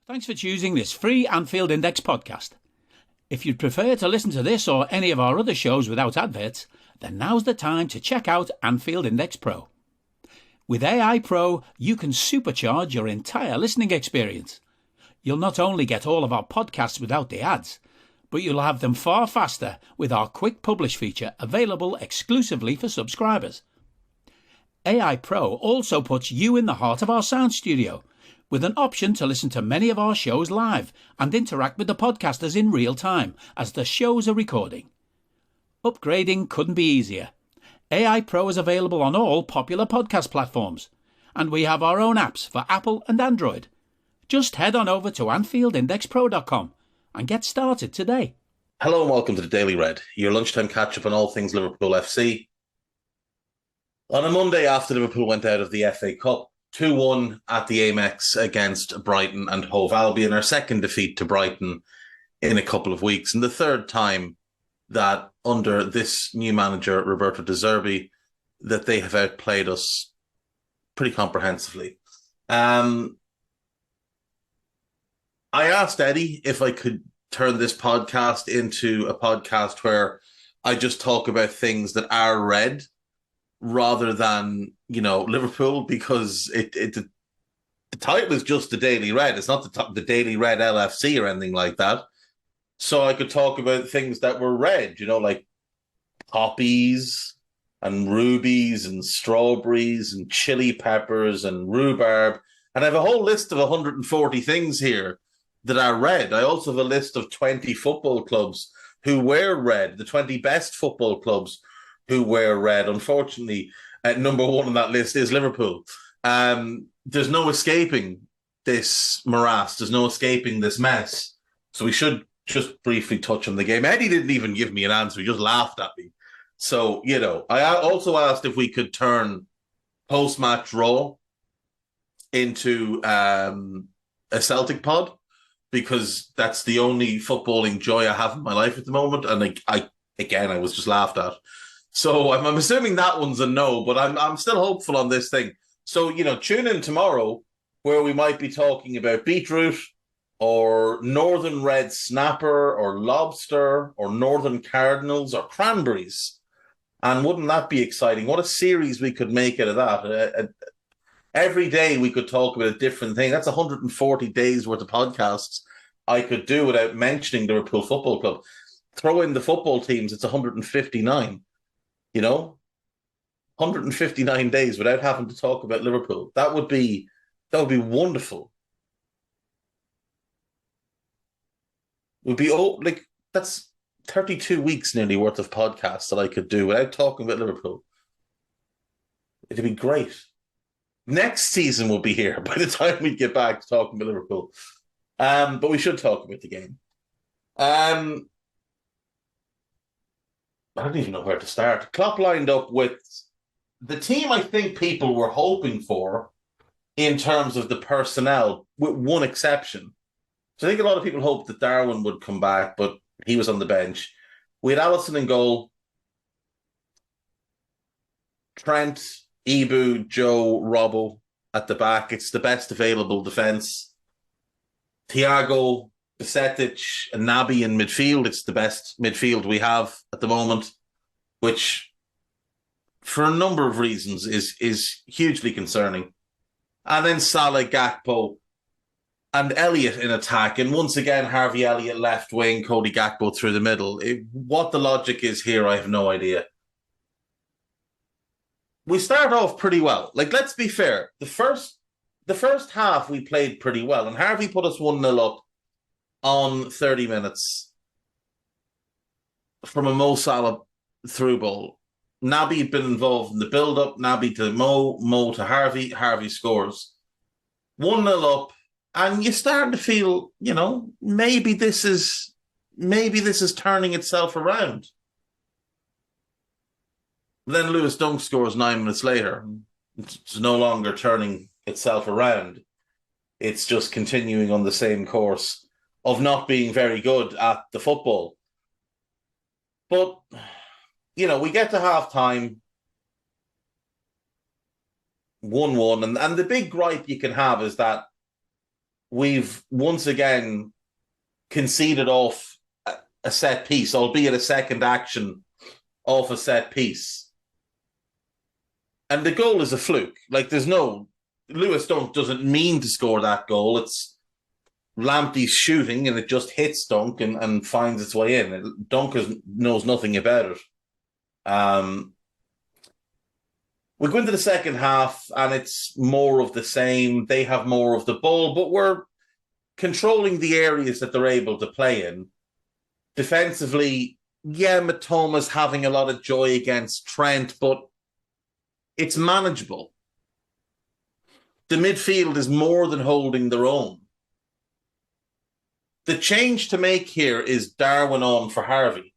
Thanks for choosing this free Anfield Index podcast. If you'd prefer to listen to this or any of our other shows without adverts, then now's the time to check out Anfield Index Pro. With AI Pro, you can supercharge your entire listening experience. You'll not only get all of our podcasts without the ads, but you'll have them far faster with our Quick Publish feature available exclusively for subscribers. AI Pro also puts you in the heart of our sound studio, with an option to listen to many of our shows live and interact with the podcasters in real time as the shows are recording. Upgrading couldn't be easier. AI Pro is available on all popular podcast platforms, and we have our own apps for Apple and Android. Just head on over to AnfieldIndexPro.com and get started today. Hello and welcome to the Daily Red, your lunchtime catch-up on all things Liverpool FC. On a Monday after Liverpool went out of the FA Cup, 2-1 at the Amex against Brighton and Hove Albion, our second defeat to Brighton in a couple of weeks, and the third time that under this new manager, Roberto De Zerbi, that they have outplayed us pretty comprehensively. I asked Eddie if I could turn this podcast into a podcast where I just talk about things that are red rather than, Liverpool, because the title is just the Daily Red. It's not the Daily Red LFC or anything like that. So I could talk about things that were red, like poppies and rubies and strawberries and chili peppers and rhubarb. And I have a whole list of 140 things here that are red. I also have a list of 20 football clubs who wear red, the 20 best football clubs who wear red. Unfortunately, number one on that list is Liverpool. There's no escaping this morass. There's no escaping this mess. So we should just briefly touch on the game. Eddie didn't even give me an answer. He just laughed at me. So, I also asked if we could turn post-match Raw into a Celtic pod, because that's the only footballing joy I have in my life at the moment. And I was just laughed at. So I'm assuming that one's a no, but I'm still hopeful on this thing. So, tune in tomorrow where we might be talking about beetroot or northern red snapper or lobster or northern cardinals or cranberries. And wouldn't that be exciting? What a series we could make out of that. Every day we could talk about a different thing. That's 140 days worth of podcasts I could do without mentioning the Liverpool Football Club. Throw in the football teams, it's 159. 159 days without having to talk about Liverpool. That would be wonderful. It would be that's 32 weeks nearly worth of podcasts that I could do without talking about Liverpool. It'd be great. Next season will be here by the time we get back to talking about Liverpool. But we should talk about the game. I don't even know where to start. Klopp lined up with the team I think people were hoping for in terms of the personnel, with one exception. So I think a lot of people hoped that Darwin would come back, but he was on the bench. We had Alisson in goal, Trent, Ibu, Joe, Robbo at the back. It's the best available defence. Thiago, Besetic, and Naby in midfield. It's the best midfield we have at the moment, which, for a number of reasons, is hugely concerning. And then Salah, Gakpo, and Elliott in attack. And once again, Harvey Elliott left wing, Cody Gakpo through the middle. What the logic is here, I have no idea. We start off pretty well. Let's be fair. The first half we played pretty well, and Harvey put us 1-0 up on 30 minutes from a Mo Salah through ball. Naby had been involved in the build-up. Naby to Mo to Harvey. Harvey scores. 1-0 up, and you're starting to feel, maybe this is turning itself around. Then Lewis Dunk scores 9 minutes later. It's no longer turning itself around. It's just continuing on the same course of not being very good at the football. But, we get to half-time, 1-1, and the big gripe you can have is that we've once again conceded off a set piece, albeit a second action off a set piece. And the goal is a fluke. Like, Lewis Dunk doesn't mean to score that goal. It's Lamptey's shooting and it just hits Dunk and finds its way in. Dunk knows nothing about it. We go into the second half and it's more of the same. They have more of the ball, but we're controlling the areas that they're able to play in. Defensively, Mitoma's having a lot of joy against Trent, but it's manageable. The midfield is more than holding their own. The change to make here is Darwin on for Harvey.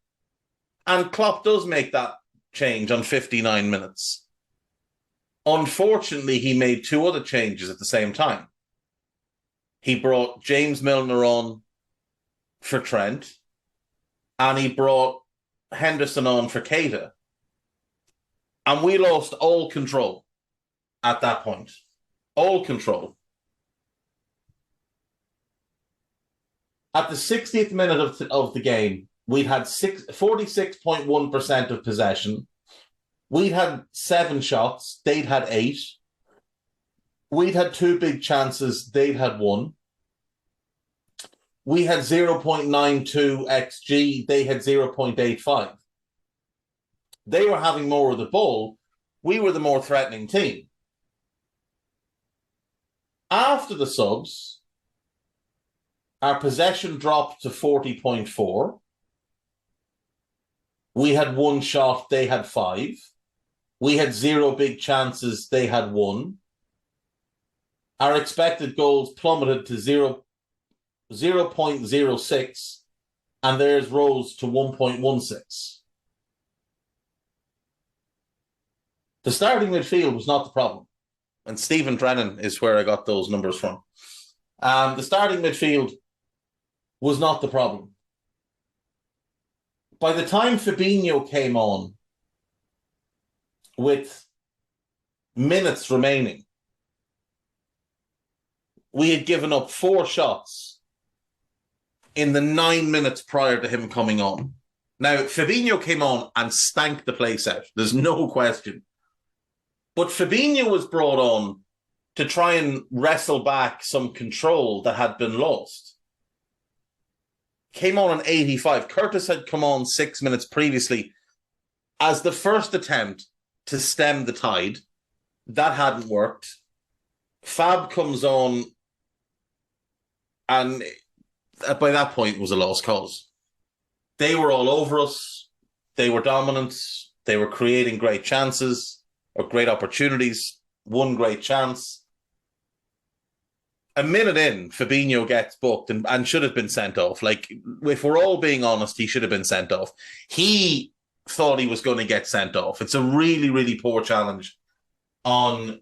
And Klopp does make that change on 59 minutes. Unfortunately, he made two other changes at the same time. He brought James Milner on for Trent, and he brought Henderson on for Keita. And we lost all control at that point. All control. At the 60th minute of the game, we'd had 46.1% of possession. We'd had 7 shots. They'd had 8. We'd had 2 big chances. They'd had 1. We had 0.92 XG. They had 0.85. They were having more of the ball. We were the more threatening team. After the subs, our possession dropped to 40.4. We had 1 shot. They had 5. We had 0 big chances. They had 1. Our expected goals plummeted to 0.06, and theirs rose to 1.16. The starting midfield was not the problem. And Stephen Drennan is where I got those numbers from. The starting midfield was not the problem. By the time Fabinho came on, with minutes remaining, we had given up 4 shots in the 9 minutes prior to him coming on. Now, Fabinho came on and stank the place out. There's no question. But Fabinho was brought on to try and wrestle back some control that had been lost. Came on in 85. Curtis had come on 6 minutes previously as the first attempt to stem the tide. That hadn't worked. Fab comes on, and by that point it was a lost cause. They were all over us. They were dominant. They were creating great chances or great opportunities. 1 great chance. A minute in, Fabinho gets booked and should have been sent off. Like, if we're all being honest, he should have been sent off. He thought he was going to get sent off. It's a really, really poor challenge on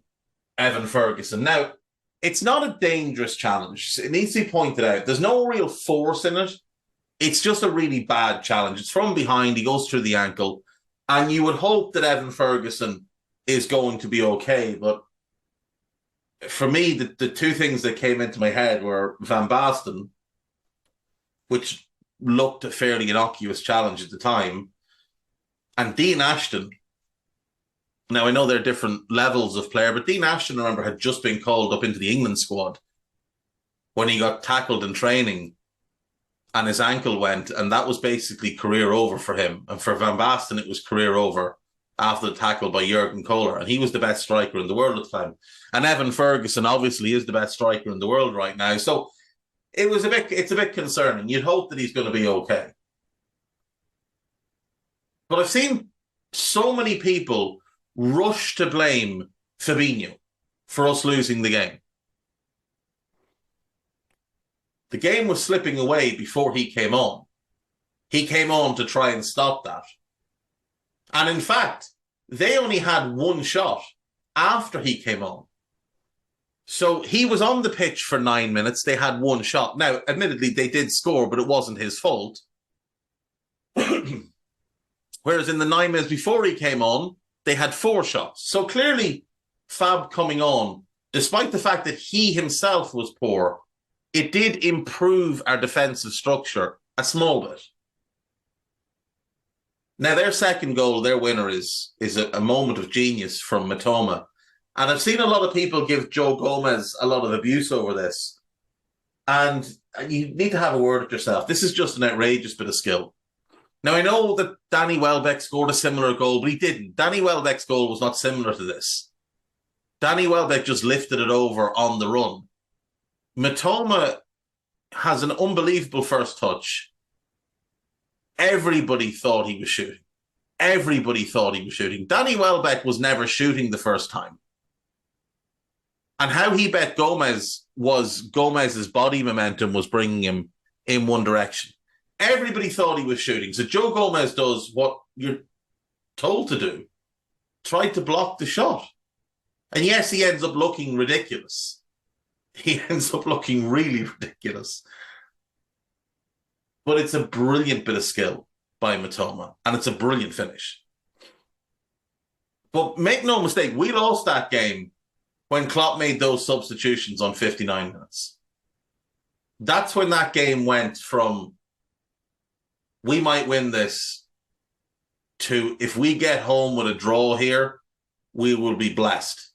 Evan Ferguson. Now, it's not a dangerous challenge. It needs to be pointed out. There's no real force in it. It's just a really bad challenge. It's from behind. He goes through the ankle. And you would hope that Evan Ferguson is going to be okay. But for me, the 2 things that came into my head were Van Basten, which looked a fairly innocuous challenge at the time, and Dean Ashton. Now, I know they're different levels of player, but Dean Ashton, remember, had just been called up into the England squad when he got tackled in training and his ankle went, and that was basically career over for him. And for Van Basten, it was career over after the tackle by Jurgen Kohler, and he was the best striker in the world at the time. And Evan Ferguson obviously is the best striker in the world right now. So it's a bit concerning. You'd hope that he's going to be okay. But I've seen so many people rush to blame Fabinho for us losing the game. The game was slipping away before he came on. He came on to try and stop that. And in fact, they only had 1 shot after he came on. So he was on the pitch for 9 minutes. They had 1 shot. Now, admittedly, they did score, but it wasn't his fault. Whereas in the 9 minutes before he came on, they had 4 shots. So clearly, Fab coming on, despite the fact that he himself was poor, it did improve our defensive structure a small bit. Now, their second goal, their winner, is a moment of genius from Mitoma. And I've seen a lot of people give Joe Gomez a lot of abuse over this. And you need to have a word with yourself. This is just an outrageous bit of skill. Now, I know that Danny Welbeck scored a similar goal, but he didn't. Danny Welbeck's goal was not similar to this. Danny Welbeck just lifted it over on the run. Mitoma has an unbelievable first touch. Everybody thought he was shooting. Everybody thought he was shooting. Danny Welbeck was never shooting the first time. And how he bet Gomez was Gomez's body momentum was bringing him in one direction. Everybody thought he was shooting. So Joe Gomez does what you're told to do. Tried to block the shot. And yes, he ends up looking ridiculous. He ends up looking really ridiculous. But it's a brilliant bit of skill by Mitoma. And it's a brilliant finish. But make no mistake, we lost that game when Klopp made those substitutions on 59 minutes. That's when that game went from we might win this to if we get home with a draw here, we will be blessed.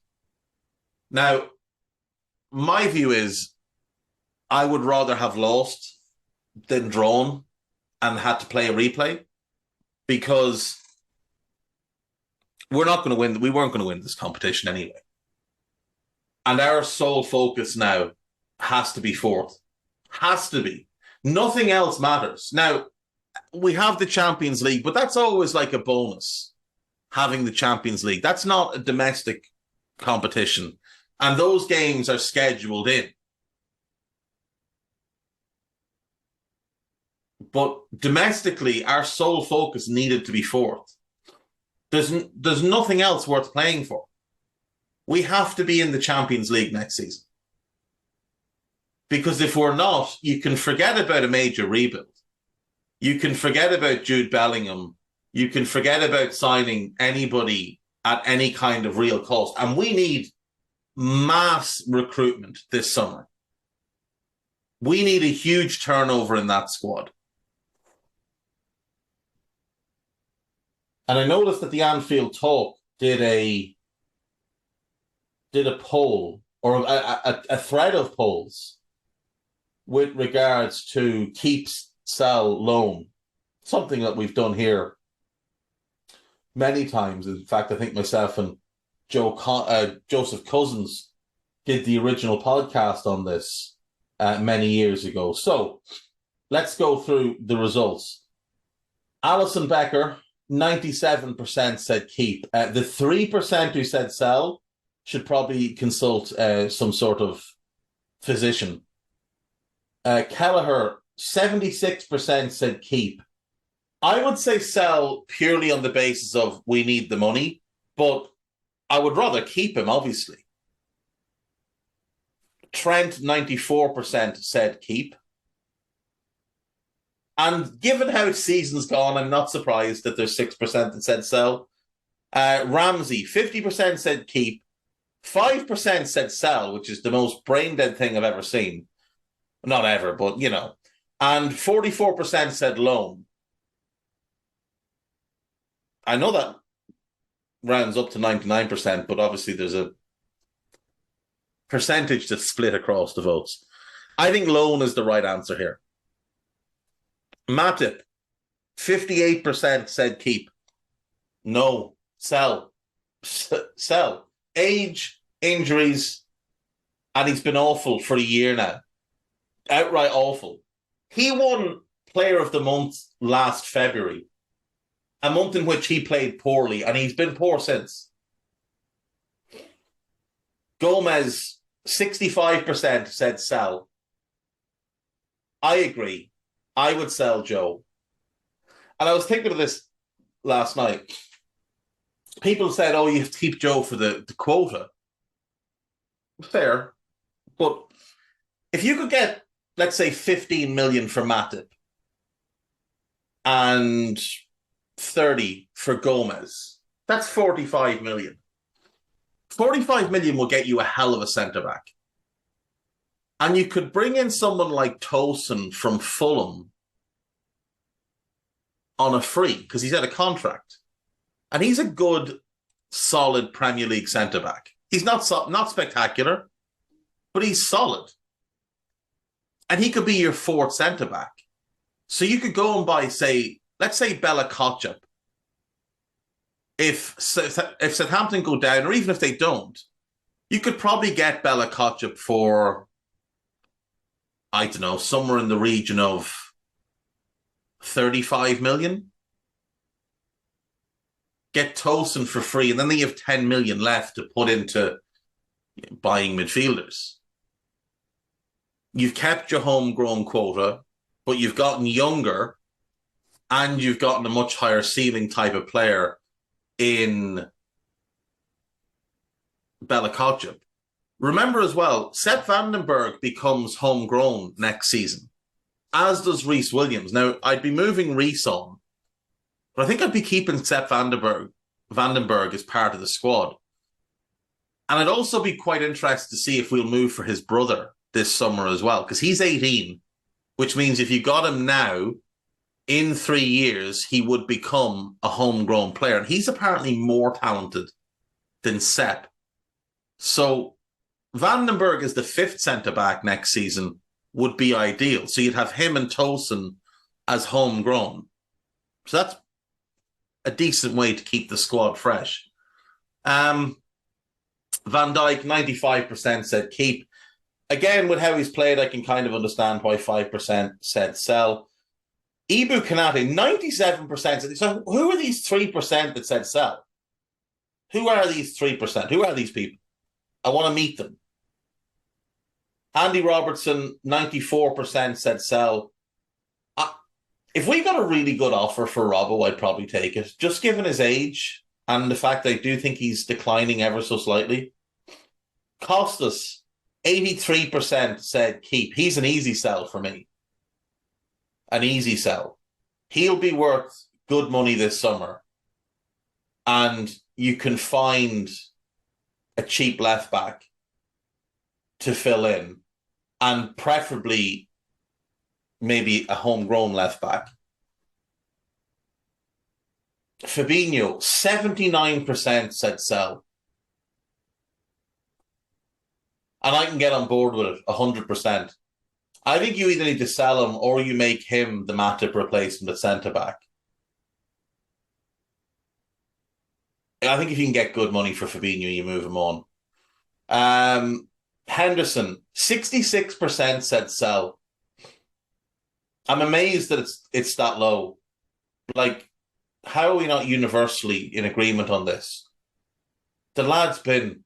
Now, my view is I would rather have lost than drawn and had to play a replay because we're not going to win. We weren't going to win this competition anyway. And our sole focus now has to be fourth. Has to be. Nothing else matters. Now, we have the Champions League, but that's always like a bonus, having the Champions League. That's not a domestic competition. And those games are scheduled in. But domestically, our sole focus needed to be fourth. There's nothing else worth playing for. We have to be in the Champions League next season. Because if we're not, you can forget about a major rebuild. You can forget about Jude Bellingham. You can forget about signing anybody at any kind of real cost. And we need mass recruitment this summer. We need a huge turnover in that squad. And I noticed that the Anfield Talk did a poll or a thread of polls with regards to keep, sell, loan, something that we've done here many times. In fact, I think myself and Joseph Cousins did the original podcast on this many years ago. So let's go through the results. Alison Becker, 97% said keep. The 3% who said sell should probably consult some sort of physician. Kelleher, 76% said keep. I would say sell purely on the basis of we need the money, but I would rather keep him, obviously. Trent, 94% said keep. And given how his season's gone, I'm not surprised that there's 6% that said sell. Ramsey, 50% said keep. 5% said sell, which is the most brain-dead thing I've ever seen. Not ever, but, you know. And 44% said loan. I know that rounds up to 99%, but obviously there's a percentage that's split across the votes. I think loan is the right answer here. Matip, 58% said keep. No, sell. Sell. Age, injuries, and he's been awful for a year now. Outright awful. He won Player of the Month last February, a month in which he played poorly, and he's been poor since. Gomez, 65% said sell. I agree. I would sell Joe. And I was thinking of this last night. People said, oh, you have to keep Joe for the quota. Fair. But if you could get, let's say, 15 million for Matip and 30 for Gomez, that's 45 million. 45 million will get you a hell of a centre-back. And you could bring in someone like Tosin from Fulham on a free because he's had a contract. And he's a good, solid Premier League centre-back. He's not spectacular, but he's solid. And he could be your fourth centre-back. So you could go and buy, let's say Bella Kotchap. If Southampton go down, or even if they don't, you could probably get Bella Kotchap for, I don't know, somewhere in the region of 35 million. Get Tosin for free, and then they have 10 million left to put into buying midfielders. You've kept your homegrown quota, but you've gotten younger, and you've gotten a much higher ceiling type of player in Bella Kotchap. Remember as well, Sepp Vandenberg becomes homegrown next season, as does Reece Williams. Now, I'd be moving Reece on, but I think I'd be keeping Sepp Vandenberg as part of the squad. And I'd also be quite interested to see if we'll move for his brother this summer as well, because he's 18, which means if you got him now, in 3 years, he would become a homegrown player. And he's apparently more talented than Sepp. So Vandenberg as the fifth centre-back next season would be ideal. So you'd have him and Tosin as homegrown. So that's a decent way to keep the squad fresh. Van Dijk, 95% said keep. Again, with how he's played, I can kind of understand why 5% said sell. Ibu Kanate, 97% said. So who are these 3% that said sell? Who are these 3%? Who are these people? I want to meet them. Andy Robertson, 94% said sell. If we got a really good offer for Robbo, I'd probably take it. Just given his age and the fact that I do think he's declining ever so slightly. Costas, 83% said keep. He's an easy sell for me. An easy sell. He'll be worth good money this summer. And you can find a cheap left back to fill in, and preferably maybe a homegrown left back. Fabinho, 79% said sell. And I can get on board with it 100%. I think you either need to sell him or you make him the Matip replacement at centre-back. I think if you can get good money for Fabinho, you move him on. Henderson, 66% said sell. I'm amazed that it's that low. Like, how are we not universally in agreement on this? The lad's been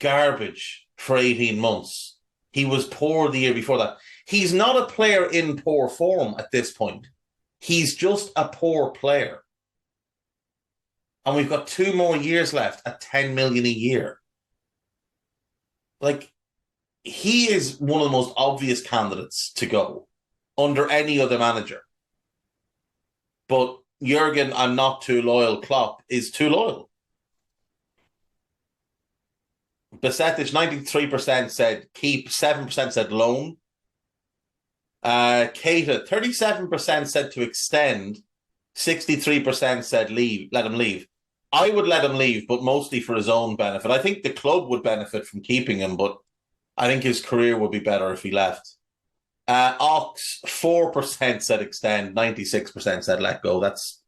garbage for 18 months. He was poor the year before that. He's not a player in poor form at this point. He's just a poor player. And we've got 2 more years left at 10 million a year. Like, he is one of the most obvious candidates to go under any other manager. But Jurgen, I'm not too loyal. Klopp is too loyal. Besetic, 93% said keep, 7% said loan. Keita, 37% said to extend, 63% said leave, let him leave. I would let him leave, but mostly for his own benefit. I think the club would benefit from keeping him, but I think his career would be better if he left. Ox, 4% said extend, 96% said let go. That's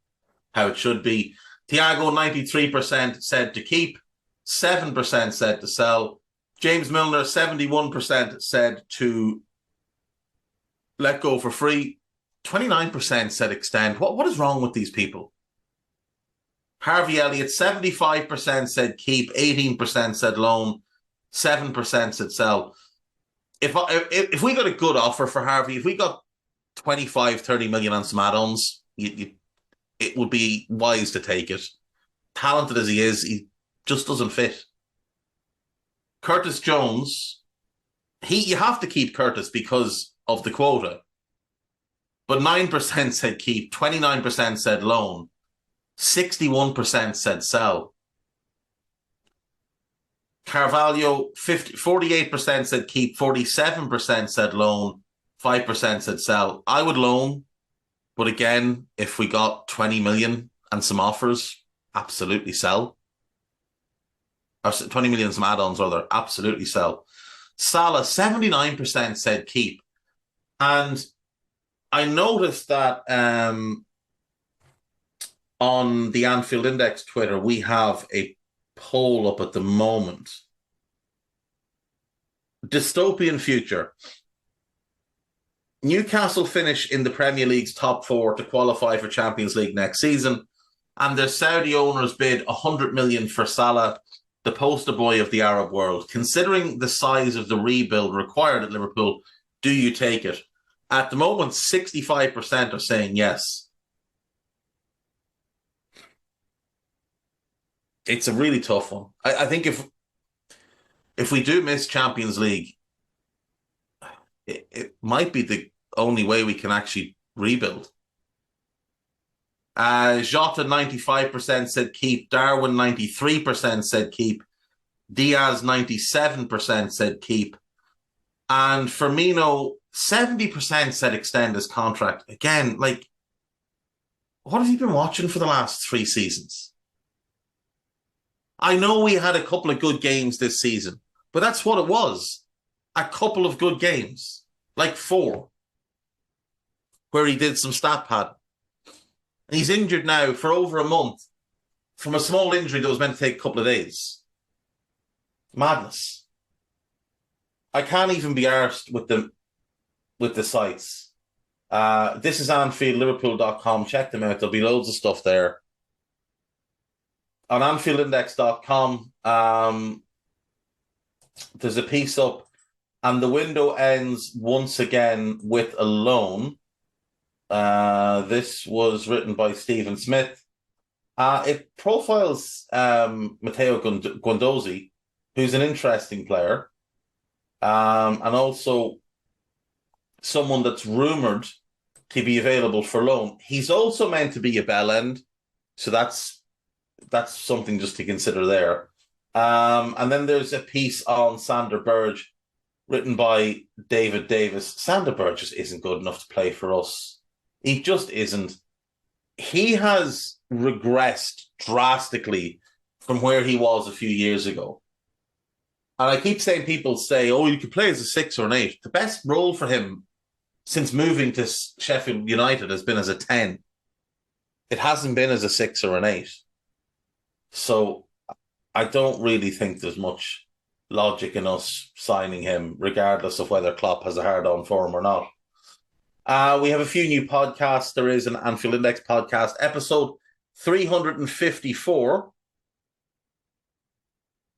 how it should be. Thiago, 93% said to keep, 7% said to sell. James Milner, 71% said to let go for free. 29% said extend. What is wrong with these people? Harvey Elliott, 75% said keep, 18% said loan, 7% said sell. If we got a good offer for Harvey, if we got 25, 30 million on some add-ons, it would be wise to take it. Talented as he is, he just doesn't fit. Curtis Jones, you have to keep Curtis because of the quota. But 9% said keep, 29% said loan, 61% said sell. Carvalho, 48% said keep, 47% said loan, 5% said sell. I would loan, but again, if we got 20 million and some offers, absolutely sell. Or 20 million, some add-ons, rather, absolutely sell. Salah, 79% said keep. And I noticed that on the Anfield Index Twitter, we have a poll up at the moment. Dystopian future. Newcastle finish in the Premier League's top 4 to qualify for Champions League next season, and their Saudi owners bid 100 million for Salah, the poster boy of the Arab world. Considering the size of the rebuild required at Liverpool, do you take it? At the moment, 65% are saying yes. It's a really tough one. I think if we do miss Champions League, it might be the only way we can actually rebuild. Jota, 95% said keep. Darwin, 93% said keep. Diaz, 97% said keep. And Firmino, 70% said extend his contract. Again, like, what have you been watching for the last 3 seasons? I know we had a couple of good games this season, but that's what it was. A couple of good games, like 4, where he did some stat pad. And he's injured now for over a month from a small injury that was meant to take a couple of days. Madness. I can't even be arsed with the sites. This is Anfield, Liverpool.com. Check them out. There'll be loads of stuff there. On AnfieldIndex.com, there's a piece up, and the window ends once again with a loan. This was written by Stephen Smith. It profiles Matteo Guendouzi, who's an interesting player, and also someone that's rumoured to be available for loan. He's also meant to be a bell end, so that's something just to consider there. And then there's a piece on Sander Berge written by David Davis. Sander Berge just isn't good enough to play for us. He just isn't. He has regressed drastically from where he was a few years ago. And I keep saying, people say, oh, you could play as a 6 or an 8. The best role for him since moving to Sheffield United has been as a 10. It hasn't been as a 6 or an 8. So I don't really think there's much logic in us signing him, regardless of whether Klopp has a hard-on for him or not. We have a few new podcasts. There is an Anfield Index podcast, episode 354.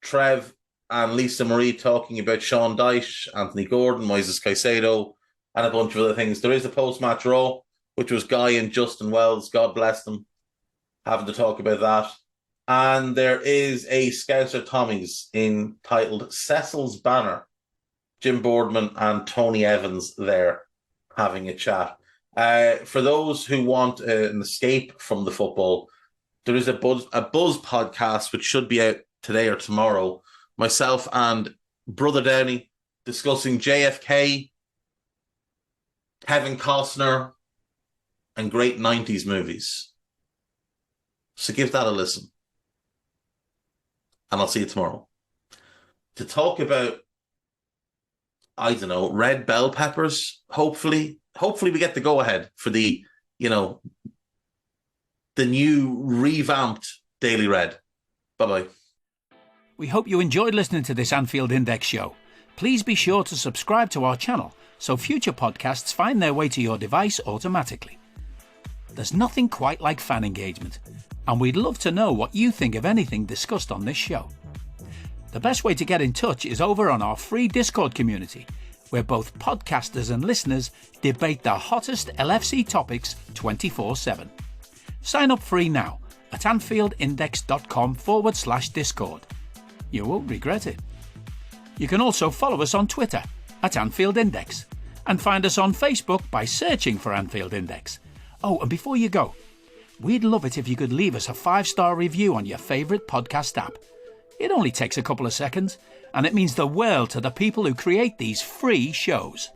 Trev and Lisa Marie talking about Sean Dyche, Anthony Gordon, Moises Caicedo, and a bunch of other things. There is a post-match Raw, which was Guy and Justin Wells, God bless them, having to talk about that. And there is a Scouser Tommies entitled Cecil's Banner. Jim Boardman and Tony Evans there having a chat. For those who want an escape from the football, there is a Buzz podcast, which should be out today or tomorrow. Myself and Brother Downey discussing JFK, Kevin Costner, and great 90s movies. So give that a listen. And I'll see you tomorrow. To talk about, I don't know, red bell peppers, hopefully we get the go-ahead for the new revamped Daily Red. Bye-bye. We hope you enjoyed listening to this Anfield Index show. Please be sure to subscribe to our channel so future podcasts find their way to your device automatically. There's nothing quite like fan engagement, and we'd love to know what you think of anything discussed on this show. The best way to get in touch is over on our free Discord community, where both podcasters and listeners debate the hottest LFC topics 24/7. Sign up free now at AnfieldIndex.com/Discord. You won't regret it. You can also follow us on Twitter at Anfield Index and find us on Facebook by searching for Anfield Index. Oh, and before you go, we'd love it if you could leave us a 5-star review on your favourite podcast app. It only takes a couple of seconds, and it means the world to the people who create these free shows.